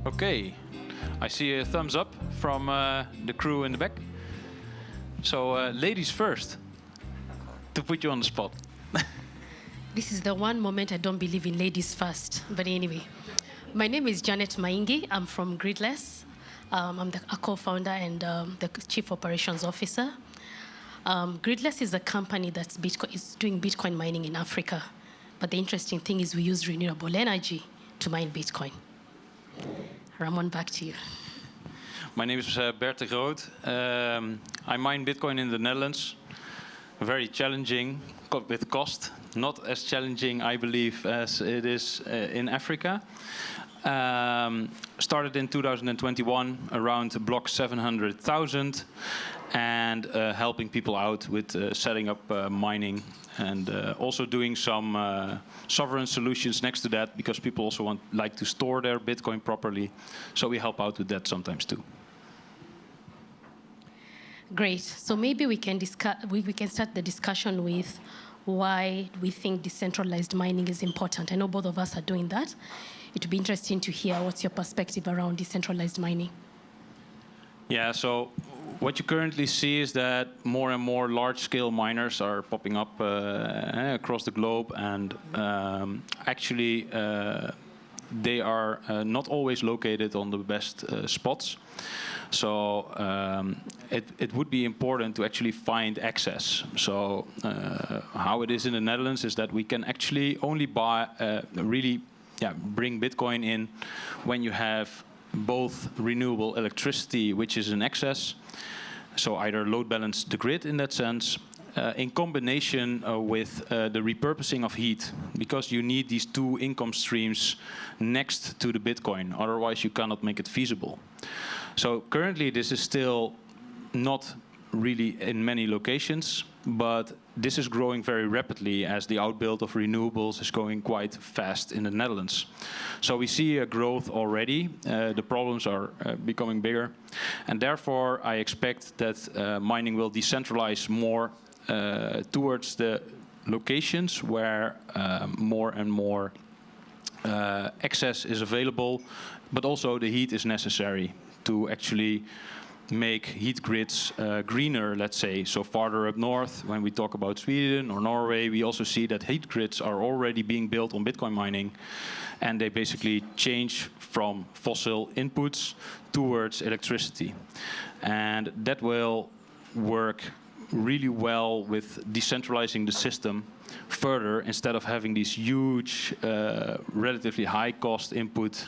Okay, I see a thumbs up from the crew in the back. So, ladies first, to put you on the spot. This is the one moment I don't believe in ladies first. But anyway, my name is Janet Maingi. I'm from Gridless. I'm a co-founder and the Chief Operations Officer. Gridless is a company that's is doing Bitcoin mining in Africa. But the interesting thing is we use renewable energy to mine Bitcoin. Ramon, back to you. My name is Bert de Groot. I mine Bitcoin in the Netherlands. Very challenging with cost. Not as challenging, I believe, as it is in Africa. Started in 2021 around block 700,000 and helping people out with setting up mining and also doing some sovereign solutions next to that because people also like to store their Bitcoin properly. So we help out with that sometimes too. Great. So maybe we can start the discussion with why we think decentralized mining is important. I know both of us are doing that. It would be interesting to hear what's your perspective around decentralized mining. Yeah, so what you currently see is that more and more large-scale miners are popping up across the globe, and actually they are not always located on the best spots. So it would be important to actually find access. So how it is in the Netherlands is that we can actually only bring Bitcoin in when you have both renewable electricity, which is in excess, so either load balance the grid in that sense, in combination with the repurposing of heat, because you need these two income streams next to the Bitcoin, otherwise you cannot make it feasible. So currently this is still not really in many locations, but this is growing very rapidly as the outbuild of renewables is going quite fast in the Netherlands. So we see a growth already. The problems are becoming bigger. And therefore, I expect that mining will decentralize more towards the locations where more and more access is available, but also the heat is necessary to actually make heat grids greener, let's say. So farther up north, when we talk about Sweden or Norway, we also see that heat grids are already being built on Bitcoin mining, and they basically change from fossil inputs towards electricity. And that will work really well with decentralizing the system further instead of having these huge, relatively high-cost input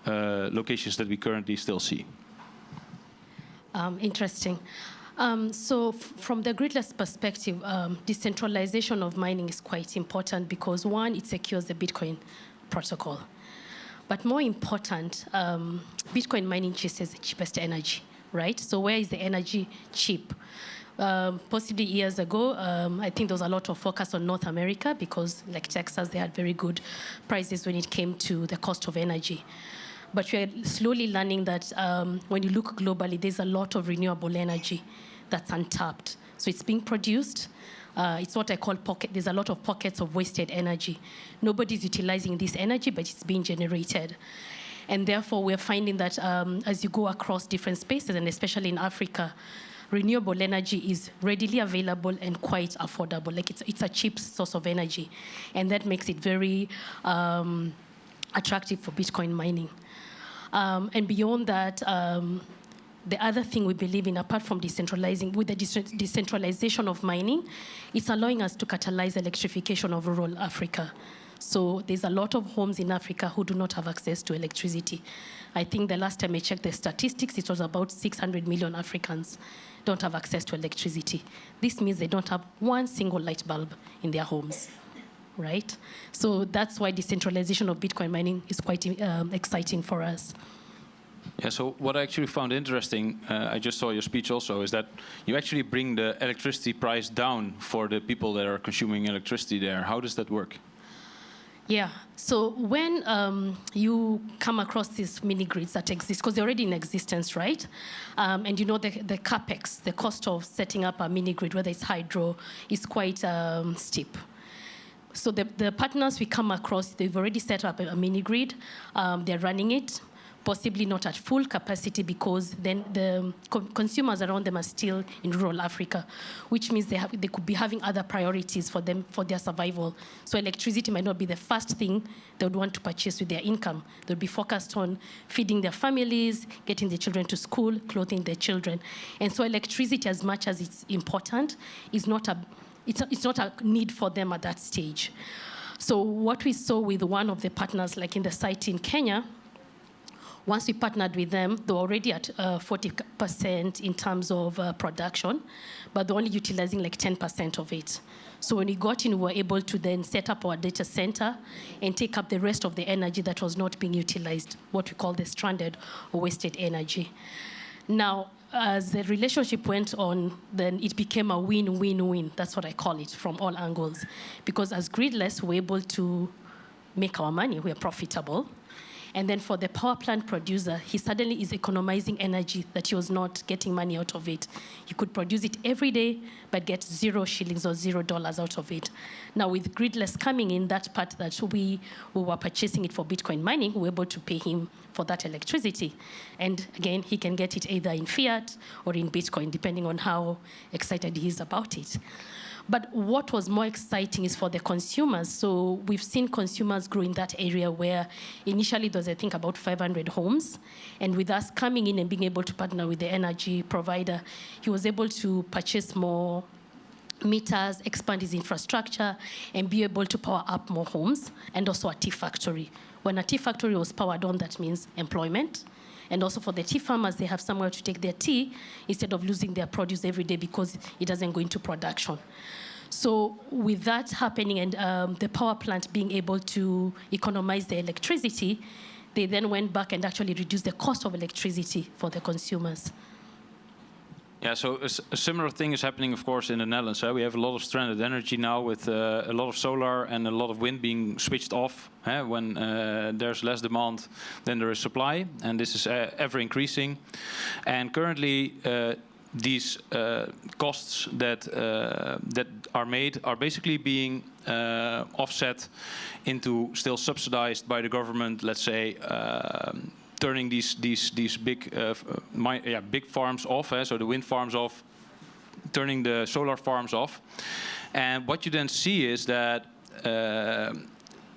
locations that we currently still see. Interesting. So from the gridless perspective, decentralization of mining is quite important because, one, it secures the Bitcoin protocol. But more important, Bitcoin mining chases the cheapest energy, right? So where is the energy cheap? Possibly years ago, I think there was a lot of focus on North America because, like Texas, they had very good prices when it came to the cost of energy. But we're slowly learning that when you look globally, there's a lot of renewable energy that's untapped. So it's being produced. It's what I call pocket. There's a lot of pockets of wasted energy. Nobody's utilizing this energy, but it's being generated. And therefore, we're finding that as you go across different spaces, and especially in Africa, renewable energy is readily available and quite affordable. Like it's a cheap source of energy. And that makes it very attractive for Bitcoin mining. And beyond that, the other thing we believe in, apart from decentralizing, with the decentralization of mining, it's allowing us to catalyze electrification of rural Africa. So there's a lot of homes in Africa who do not have access to electricity. I think the last time I checked the statistics, it was about 600 million Africans don't have access to electricity. This means they don't have one single light bulb in their homes. Right? So that's why decentralization of Bitcoin mining is quite exciting for us. Yeah, so what I actually found interesting, I just saw your speech also, is that you actually bring the electricity price down for the people that are consuming electricity there. How does that work? Yeah, so when you come across these mini grids that exist, because they're already in existence, right? And you know the capex, the cost of setting up a mini grid, whether it's hydro, is quite steep. So the partners we come across, they've already set up a mini grid. They're running it. possibly not at full capacity because then the consumers around them are still in rural Africa, which means they could be having other priorities for them, for their survival. So electricity might not be the first thing they would want to purchase with their income. They'll be focused on feeding their families, getting their children to school, clothing their children. And so electricity, as much as it's important, is not it's not a need for them at that stage. So what we saw with one of the partners, like in the site in Kenya, once we partnered with them, they were already at 40% in terms of production, but they're only utilizing like 10% of it. So when we got in, we were able to then set up our data center and take up the rest of the energy that was not being utilized, what we call the stranded or wasted energy. Now, as the relationship went on, then it became a win-win-win. That's what I call it, from all angles. Because as gridless, we're able to make our money. We're profitable. And then for the power plant producer, he suddenly is economizing energy that he was not getting money out of it. He could produce it every day, but get 0 shillings or $0 out of it. Now, with gridless coming in, that part that we were purchasing it for Bitcoin mining, we were able to pay him for that electricity. And again, he can get it either in fiat or in Bitcoin, depending on how excited he is about it. But what was more exciting is for the consumers. So we've seen consumers grow in that area where initially there was, I think, about 500 homes. And with us coming in and being able to partner with the energy provider, he was able to purchase more meters, expand his infrastructure, and be able to power up more homes, and also a tea factory. When a tea factory was powered on, that means employment. And also for the tea farmers, they have somewhere to take their tea instead of losing their produce every day because it doesn't go into production. So with that happening and the power plant being able to economize the electricity, they then went back and actually reduced the cost of electricity for the consumers. Yeah, so a similar thing is happening, of course, in the Netherlands. We have a lot of stranded energy now with a lot of solar and a lot of wind being switched off. When there's less demand than there is supply, and this is ever increasing. And currently, these costs that are made are basically being offset into still subsidized by the government, let's say, turning these big big farms off, so the wind farms off, turning the solar farms off, and what you then see is that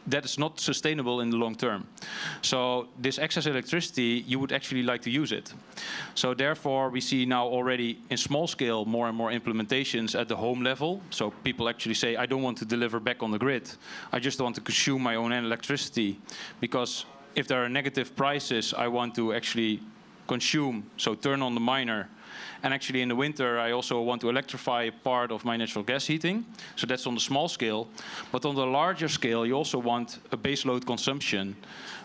that is not sustainable in the long term. So this excess electricity, you would actually like to use it. So therefore, we see now already in small scale more and more implementations at the home level. So people actually say, I don't want to deliver back on the grid. I just want to consume my own electricity, because if there are negative prices, I want to actually consume, so turn on the miner. And actually in the winter, I also want to electrify part of my natural gas heating. So that's on the small scale. But on the larger scale, you also want a base load consumption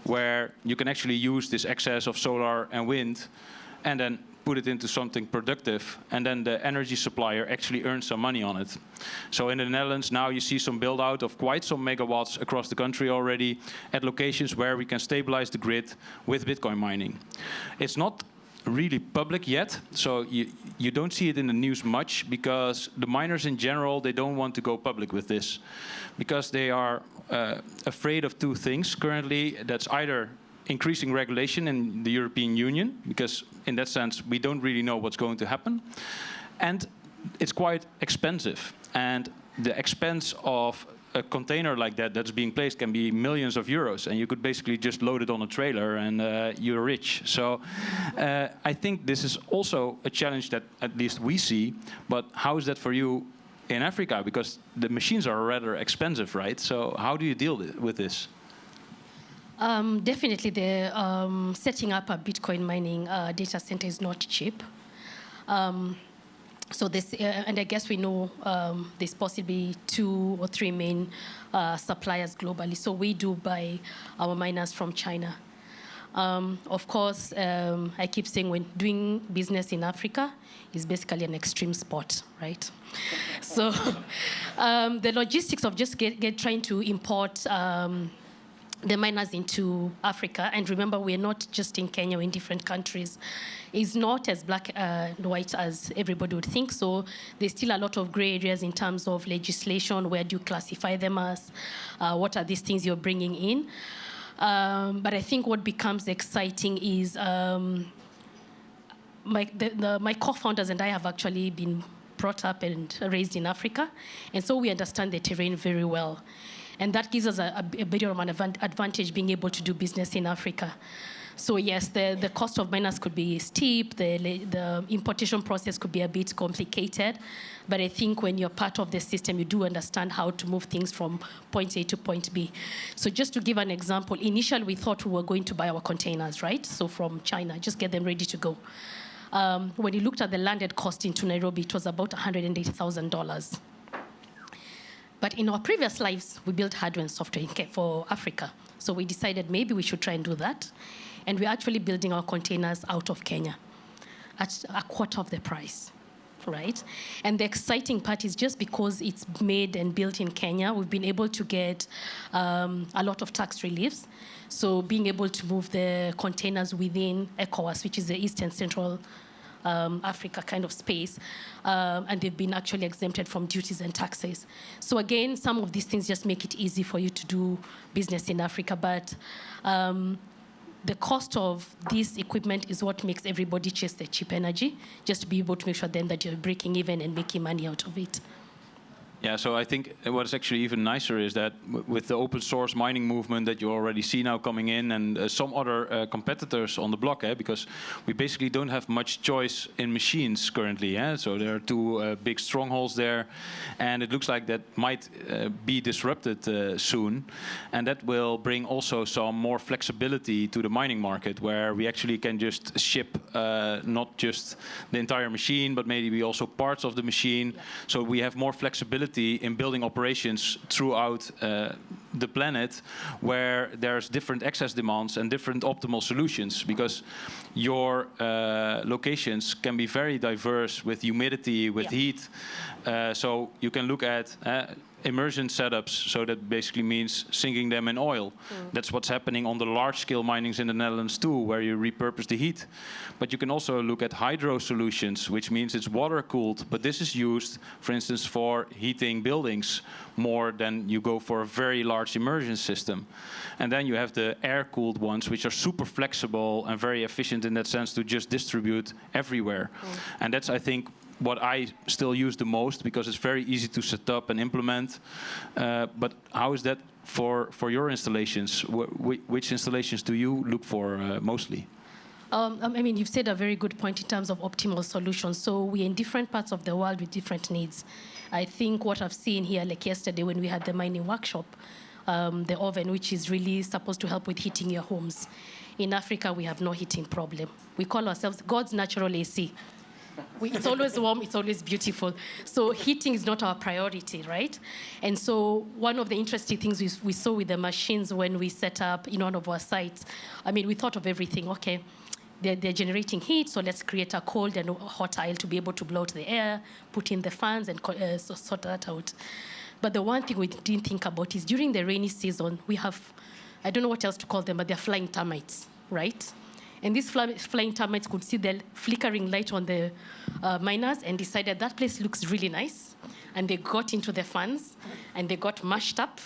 where you can actually use this excess of solar and wind and then put it into something productive, and then the energy supplier actually earns some money on it. So in the Netherlands now you see some build out of quite some megawatts across the country already at locations where we can stabilize the grid with Bitcoin mining. It's not really public yet, so you don't see it in the news much, because the miners in general, they don't want to go public with this, because they are afraid of two things currently. That's either increasing regulation in the European Union, because in that sense we don't really know what's going to happen, and it's quite expensive, and the expense of a container like that that's being placed can be millions of euros, and you could basically just load it on a trailer and you're rich. So I think this is also a challenge that at least we see, but how is that for you in Africa? Because the machines are rather expensive, right? So how do you deal with this? Definitely, setting up a Bitcoin mining data center is not cheap. So this, and I guess we know there's possibly 2 or 3 main suppliers globally. So we do buy our miners from China. Of course, I keep saying when doing business in Africa is basically an extreme sport, right? So the logistics of just trying to import the miners into Africa, and remember, we're not just in Kenya, we're in different countries, is not as black and white as everybody would think. So there's still a lot of gray areas in terms of legislation. Where do you classify them as? What are these things you're bringing in? But I think what becomes exciting is my co-founders and I have actually been brought up and raised in Africa, and so we understand the terrain very well. And that gives us a bit of an advantage being able to do business in Africa. So yes, the cost of miners could be steep, the importation process could be a bit complicated, but I think when you're part of the system, you do understand how to move things from point A to point B. So just to give an example, initially we thought we were going to buy our containers, right? So from China, just get them ready to go. When you looked at the landed cost into Nairobi, it was about $180,000. But in our previous lives, we built hardware and software for Africa. So we decided maybe we should try and do that. And we're actually building our containers out of Kenya at a quarter of the price, right? And the exciting part is just because it's made and built in Kenya, we've been able to get a lot of tax reliefs. So being able to move the containers within ECOWAS, which is the East and Central Africa kind of space, and they've been actually exempted from duties and taxes. So again, some of these things just make it easy for you to do business in Africa, but the cost of this equipment is what makes everybody chase the cheap energy, just to be able to make sure then that you're breaking even and making money out of it. Yeah, so I think what is actually even nicer is that with the open source mining movement that you already see now coming in, and some other competitors on the block, because we basically don't have much choice in machines currently. So there are two big strongholds there, and it looks like that might be disrupted soon, and that will bring also some more flexibility to the mining market, where we actually can just ship not just the entire machine, but maybe also parts of the machine. Yeah. So we have more flexibility in building operations throughout the planet, where there's different access demands and different optimal solutions, because your locations can be very diverse with humidity, with heat. So you can look at immersion setups, so that basically means sinking them in oil. That's what's happening on the large-scale minings in the Netherlands too, where you repurpose the heat. But you can also look at hydro solutions, which means it's water-cooled, but this is used, for instance, for heating buildings more than you go for a very large immersion system. And then you have the air-cooled ones, which are super flexible and very efficient in that sense to just distribute everywhere. And that's, I think, what I still use the most, because it's very easy to set up and implement. But how is that for your installations? Which installations do you look for mostly? I mean, you've said a very good point in terms of optimal solutions. So we're in different parts of the world with different needs. I think what I've seen here, like yesterday when we had the mining workshop, the oven, which is really supposed to help with heating your homes. In Africa, we have no heating problem. We call ourselves God's natural AC. It's always warm, it's always beautiful. So heating is not our priority, right? And so one of the interesting things we saw with the machines when we set up in one of our sites, I mean, we thought of everything. Okay, they're generating heat, so let's create a cold and hot aisle to be able to blow out the air, put in the fans, and sort that out. But the one thing we didn't think about is during the rainy season, we have, I don't know what else to call them, but they're flying termites, right? And these flying termites could see the flickering light on the miners and decided that place looks really nice. And they got into the fans and they got mashed up.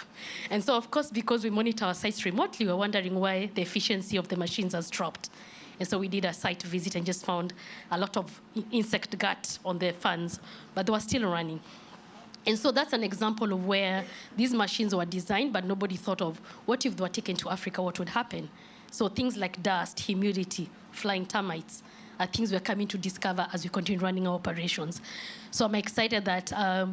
And so, of course, because we monitor our sites remotely, we're wondering why the efficiency of the machines has dropped. And so we did a site visit and just found a lot of insect gut on the fans, but they were still running. And so that's an example of where these machines were designed, but nobody thought of what if they were taken to Africa, what would happen? So things like dust, humidity, flying termites are things we're coming to discover as we continue running our operations. So I'm excited that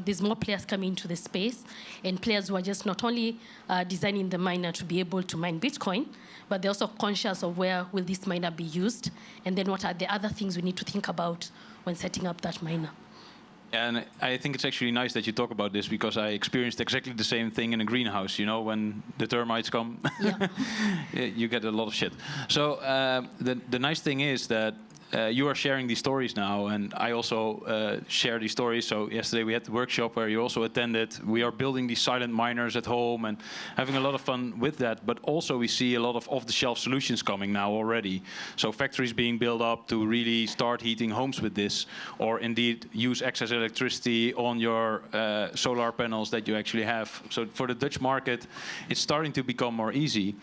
there's more players coming into the space, and players who are just not only designing the miner to be able to mine Bitcoin, but they're also conscious of where will this miner be used, and then what are the other things we need to think about when setting up that miner. And I think it's actually nice that you talk about this, because I experienced exactly the same thing in a greenhouse. You know, when the termites come, you get a lot of shit. So the nice thing is that you are sharing these stories now, and I also share these stories. So yesterday we had the workshop where you also attended. We are building these silent miners at home and having a lot of fun with that. But also we see a lot of off-the-shelf solutions coming now already. So factories being built up to really start heating homes with this, or indeed use excess electricity on your solar panels that you actually have. So for the Dutch market, it's starting to become more easy.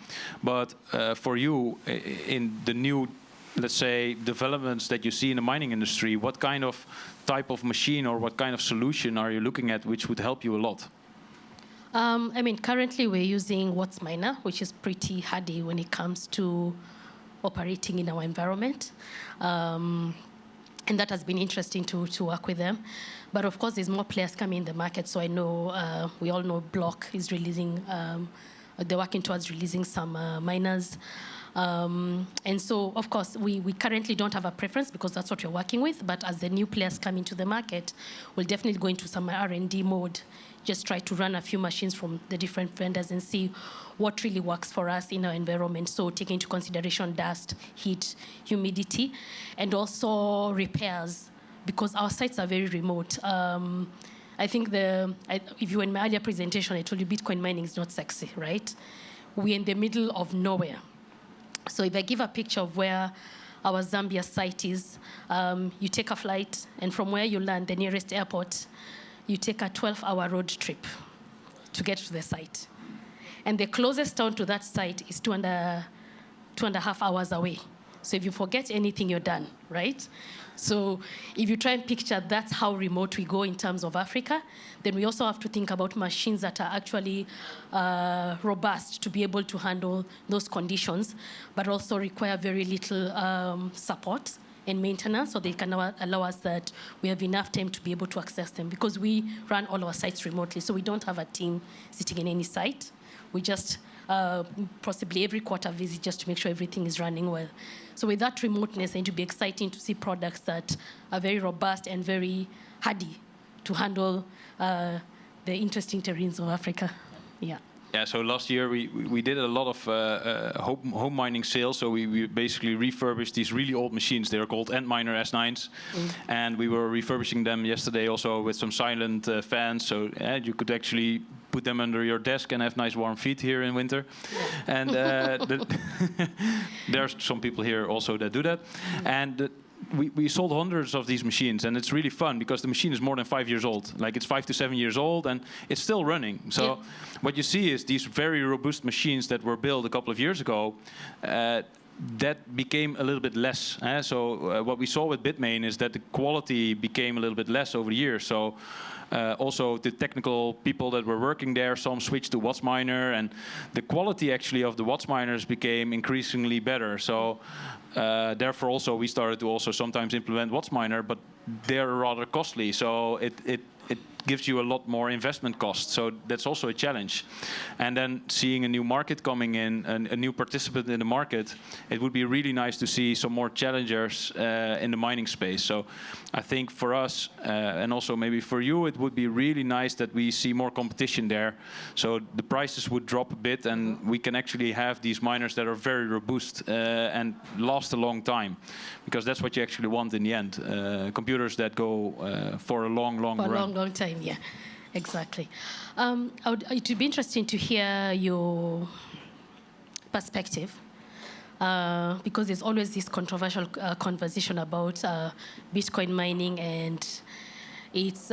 But for you, in the new, let's say, developments that you see in the mining industry, what kind of type of machine or what kind of solution are you looking at which would help you a lot? I mean, currently we're using WhatsMiner, which is pretty hardy when it comes to operating in our environment. And that has been interesting to work with them. But of course, there's more players coming in the market. So I know, we all know Block is releasing, they're working towards releasing some miners. And so, of course, we currently don't have a preference because that's what we're working with. But as the new players come into the market, we'll definitely go into some R&D mode, just try to run a few machines from the different vendors and see what really works for us in our environment. So taking into consideration dust, heat, humidity, and also repairs, because our sites are very remote. I think if you were in my earlier presentation, I told you Bitcoin mining is not sexy, right? We're in the middle of nowhere. So if I give a picture of where our Zambia site is, you take a flight, and from where you land, the nearest airport, you take a 12-hour road trip to get to the site. And the closest town to that site is 2.5 hours away. So if you forget anything, you're done, right? So if you try and picture that's how remote we go in terms of Africa, then we also have to think about machines that are actually robust to be able to handle those conditions, but also require very little support and maintenance, so they can allow us that we have enough time to be able to access them, because we run all our sites remotely, so we don't have a team sitting in any site. We just possibly every quarter visit just to make sure everything is running well. So with that remoteness, it will be exciting to see products that are very robust and very hardy to handle the interesting terrains of Africa. Yeah. Yeah, so last year we did a lot of home mining sales. So we basically refurbished these really old machines. They are called Antminer S9s. And we were refurbishing them yesterday also with some silent fans. So you could actually put them under your desk and have nice warm feet here in winter. Yeah. And there's some people here also that do that. And we sold hundreds of these machines, and it's really fun because the machine is more than 5 years old. Like, it's 5 to 7 years old, and it's still running. So what you see is these very robust machines that were built a couple of years ago, that became a little bit less. So what we saw with Bitmain is that the quality became a little bit less over the years. So also the technical people that were working there, some switched to WhatsMiner, and the quality actually of the WhatsMiners became increasingly better. So therefore also we started to also sometimes implement WhatsMiner, but they're rather costly. So it gives you a lot more investment cost. So that's also a challenge. And then seeing a new market coming in, a new participant in the market, it would be really nice to see some more challengers in the mining space. So I think for us, and also maybe for you, it would be really nice that we see more competition there. So the prices would drop a bit, and we can actually have these miners that are very robust and last a long time. Because that's what you actually want in the end. Computers that go for a long run. For a long time, yeah, exactly. It would be interesting to hear your perspective, because there's always this controversial conversation about Bitcoin mining, and it's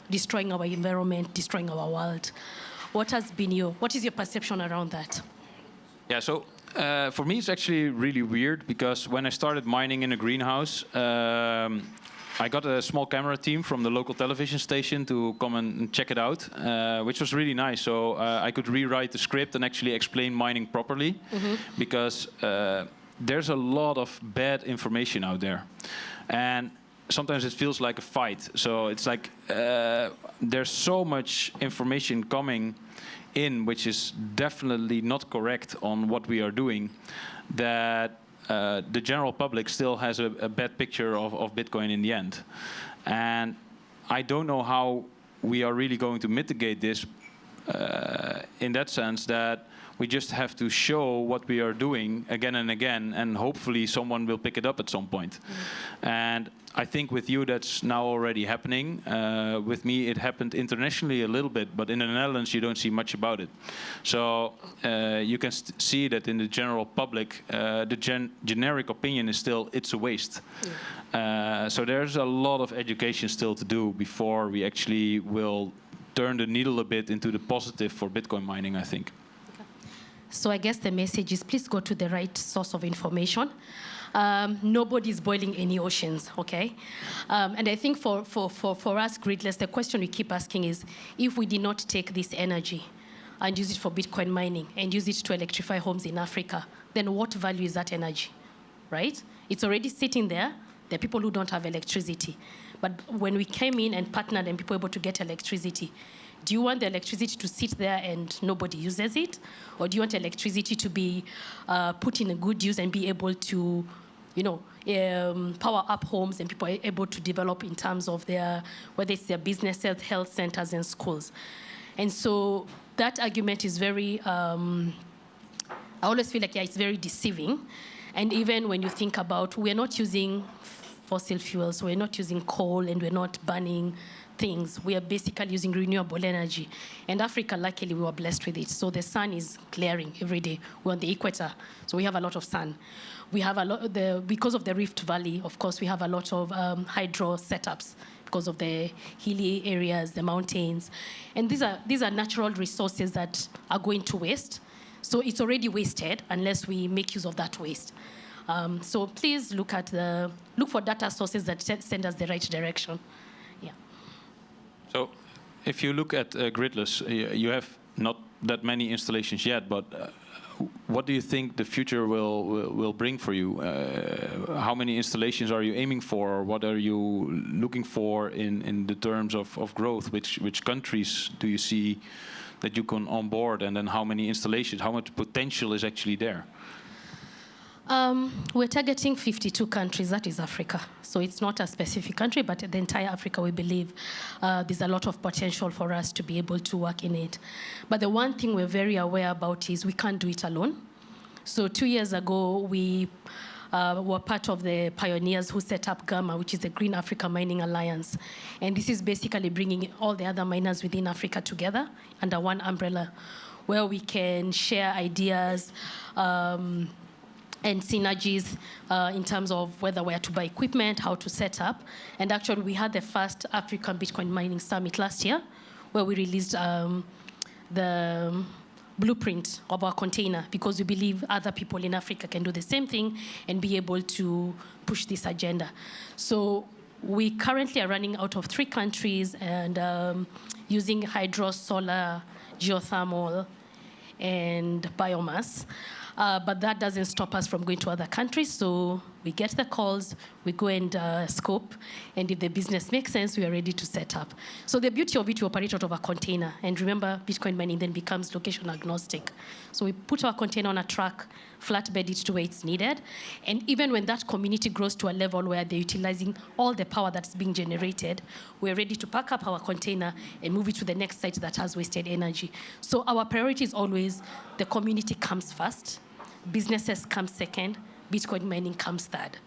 destroying our environment, destroying our world. What is your perception around that? Yeah, so for me, it's actually really weird, because when I started mining in a greenhouse, I got a small camera team from the local television station to come and check it out, which was really nice. So I could rewrite the script and actually explain mining properly, because there's a lot of bad information out there. And sometimes it feels like a fight. So it's like there's so much information coming in which is definitely not correct on what we are doing, that the general public still has a bad picture of Bitcoin in the end. And I don't know how we are really going to mitigate this in that sense, that We just have to show what we are doing again and again, and hopefully someone will pick it up at some point. And I think with you that's now already happening. With me it happened internationally a little bit, but in the Netherlands you don't see much about it. So you can see that in the general public, the generic opinion is still it's a waste. So there's a lot of education still to do before we actually will turn the needle a bit into the positive for Bitcoin mining, I think. So I guess the message is please go to the right source of information. Nobody's boiling any oceans, okay? And I think for us gridless, the question we keep asking is, if we did not take this energy and use it for Bitcoin mining and use it to electrify homes in Africa, then what value is that energy, right? It's already sitting there. There are people who don't have electricity. But when we came in and partnered and people were able to get electricity, do you want the electricity to sit there and nobody uses it? Or do you want electricity to be put in a good use and be able to, you know, power up homes and people are able to develop in terms of their, whether it's their businesses, health centers, and schools? And so that argument is very, I always feel like, yeah, it's very deceiving. And even when you think about, we're not using fossil fuels, we're not using coal, and we're not burning things. We are basically using renewable energy. And Africa, luckily, we were blessed with it. So the sun is glaring every day. We're on the equator, so we have a lot of sun. We have a lot, because of the Rift Valley, of course, we have a lot of hydro setups because of the hilly areas, the mountains. And these are natural resources that are going to waste. So it's already wasted unless we make use of that waste. So please look for data sources that send us the right direction. Yeah. So if you look at gridless, you have not that many installations yet, but what do you think the future will bring for you? How many installations are you aiming for, or what are you looking for in the terms of growth? Which countries do you see that you can onboard, and then how many installations, how much potential is actually there? We're targeting 52 countries, that is Africa. So it's not a specific country, but the entire Africa, we believe there's a lot of potential for us to be able to work in it. But the one thing we're very aware about is we can't do it alone. So 2 years ago, we were part of the pioneers who set up GAMA, which is the Green Africa Mining Alliance. And this is basically bringing all the other miners within Africa together under one umbrella, where we can share ideas, and synergies in terms of whether we are to buy equipment, how to set up. And actually, we had the first African Bitcoin Mining Summit last year, where we released the blueprint of our container, because we believe other people in Africa can do the same thing and be able to push this agenda. So we currently are running out of 3 countries and using hydro, solar, geothermal, and biomass. But that doesn't stop us from going to other countries. So we get the calls, we go and scope, and if the business makes sense, we are ready to set up. So the beauty of it, we operate out of a container. And remember, Bitcoin mining then becomes location agnostic. So we put our container on a truck, flatbed it to where it's needed. And even when that community grows to a level where they're utilizing all the power that's being generated, we're ready to pack up our container and move it to the next site that has wasted energy. So our priority is always the community comes first, businesses come second, Bitcoin mining comes third.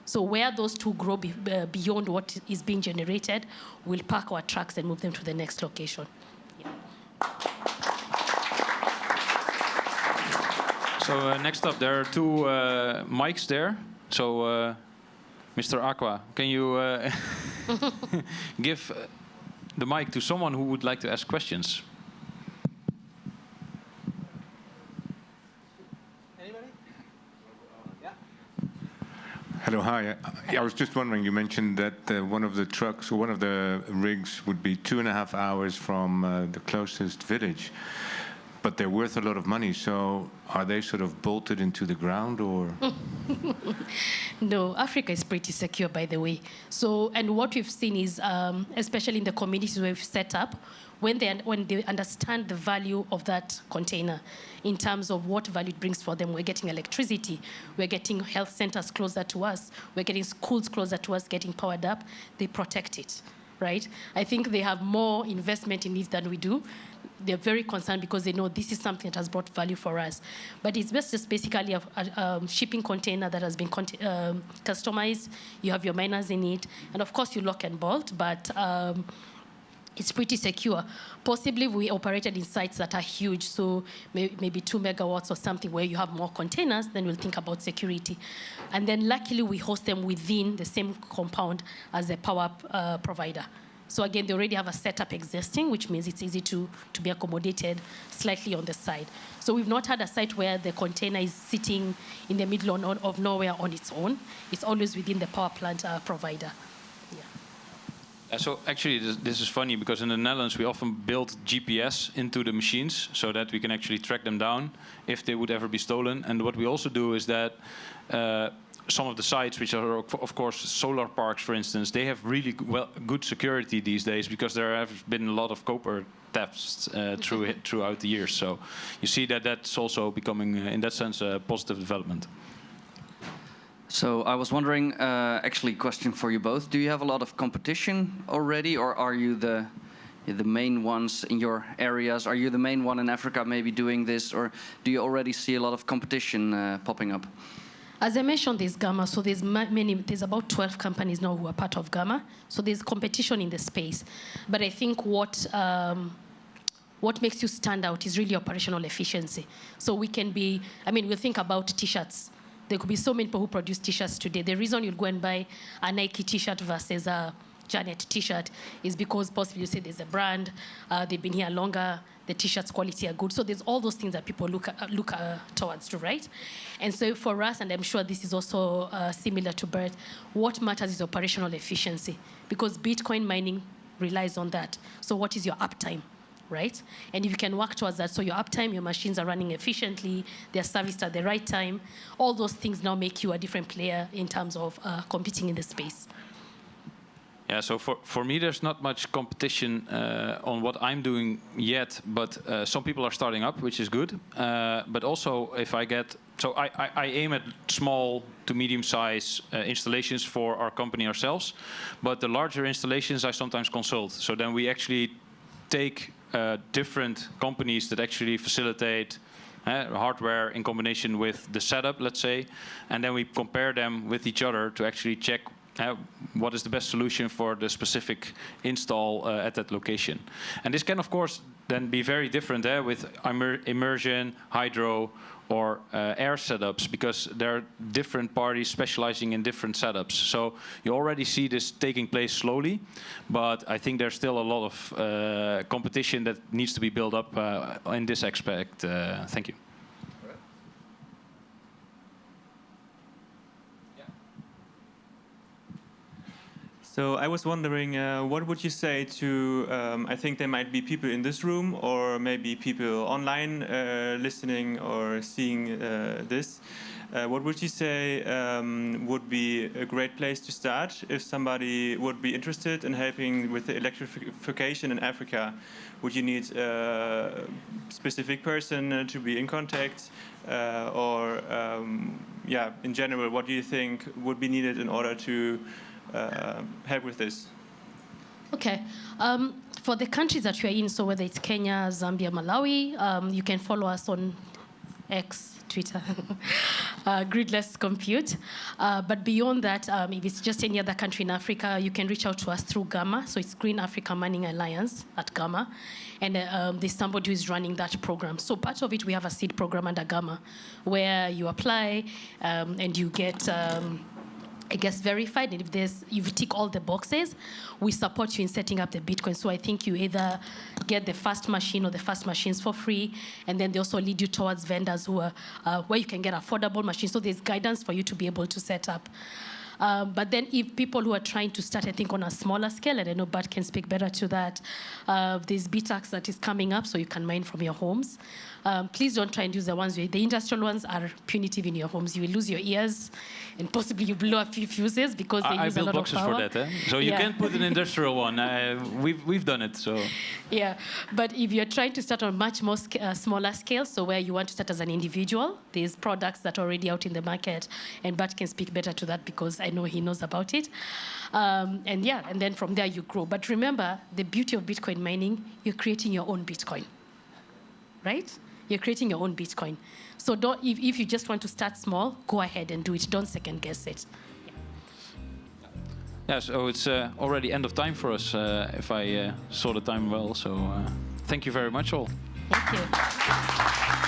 So where those two grow beyond what is being generated, we'll park our trucks and move them to the next location. Yeah. So next up, there are 2 mics there. So Mr. Aqua, can you give the mic to someone who would like to ask questions? Hello, hi. I was just wondering, you mentioned that one of the trucks, or one of the rigs, would be 2.5 hours from the closest village, but they're worth a lot of money. So are they sort of bolted into the ground, or? No, Africa is pretty secure, by the way. So, and what we've seen is, especially in the communities we've set up, when they understand the value of that container in terms of what value it brings for them. We're getting electricity, we're getting health centers closer to us, we're getting schools closer to us, getting powered up. They protect it, right? I think they have more investment in it than we do. they're very concerned because they know this is something that has brought value for us. But it's just basically a shipping container that has been customized. You have your miners in it. And of course, you lock and bolt, but it's pretty secure. Possibly we operated in sites that are huge, so maybe 2 megawatts or something where you have more containers, then we'll think about security. And then luckily we host them within the same compound as the power provider. So again, they already have a setup existing, which means it's easy to be accommodated slightly on the side. So we've not had a site where the container is sitting in the middle of nowhere on its own. It's always within the power plant provider. So actually, this is funny because in the Netherlands we often build GPS into the machines so that we can actually track them down if they would ever be stolen. And what we also do is that some of the sites, which are of course solar parks, for instance, they have really good security these days because there have been a lot of copper thefts throughout the years. So you see that that's also becoming, in that sense, a positive development. So I was wondering, actually, question for you both: do you have a lot of competition already, or are you the main ones in your areas? Are you the main one in Africa, maybe doing this, or do you already see a lot of competition popping up? As I mentioned, there's Gamma, so there's about 12 companies now who are part of Gamma. So there's competition in the space, but I think what makes you stand out is really operational efficiency. So we can be, we'll think about T-shirts. There could be so many people who produce T-shirts today. The reason you'll go and buy a Nike T-shirt versus a Janet T-shirt is because possibly you say there's a brand, they've been here longer, the T-shirt's quality are good. So there's all those things that people look towards, right? And so for us, and I'm sure this is also similar to Bert, what matters is operational efficiency because Bitcoin mining relies on that. So what is your uptime? Right? And if you can work towards that, so your uptime, your machines are running efficiently, they're serviced at the right time, all those things now make you a different player in terms of competing in the space. Yeah, so for me, there's not much competition on what I'm doing yet, but some people are starting up, which is good. But also, if I get, so I aim at small to medium-size installations for our company ourselves, but the larger installations I sometimes consult. So then we actually take different companies that actually facilitate hardware in combination with the setup, let's say, and then we compare them with each other to actually check what is the best solution for the specific install at that location. And this can, of course, then be very different with immersion, hydro, or air setups, because there are different parties specializing in different setups. So you already see this taking place slowly, but I think there's still a lot of competition that needs to be built up in this aspect. Thank you. So I was wondering, what would you say to, I think there might be people in this room or maybe people online listening or seeing this. What would you say would be a great place to start if somebody would be interested in helping with the electrification in Africa? Would you need a specific person to be in contact? Or in general, what do you think would be needed in order to help with this? Okay. For the countries that we are in, so whether it's Kenya, Zambia, Malawi, you can follow us on X, Twitter, Gridless Compute. But beyond that, if it's just any other country in Africa, you can reach out to us through Gamma. So it's Green Africa Mining Alliance at Gamma. And there's somebody who is running that program. So part of it, we have a seed program under Gamma where you apply and you get it gets verified, and if you tick all the boxes, we support you in setting up the Bitcoin. So I think you either get the first machine or the first machines for free, and then they also lead you towards vendors who are where you can get affordable machines. So there's guidance for you to be able to set up. But then if people who are trying to start, I think, on a smaller scale, and I know Bart can speak better to that, there's BTAX that is coming up, so you can mine from your homes. Please don't try and use the ones the industrial ones are punitive in your homes. You will lose your ears, and possibly you blow a few fuses because they use a lot of power. I build boxes for that, So you can't put an industrial one. We've done it, so. Yeah, but if you're trying to start on a much more smaller scale, so where you want to start as an individual, there's products that are already out in the market, and Bart can speak better to that because I know he knows about it. And then from there you grow. But remember, the beauty of Bitcoin mining, you're creating your own Bitcoin. right? You're creating your own Bitcoin. So if you just want to start small, go ahead and do it. Don't second guess it. Yeah, so it's already end of time for us, if I saw the time well. So thank you very much all. Thank you.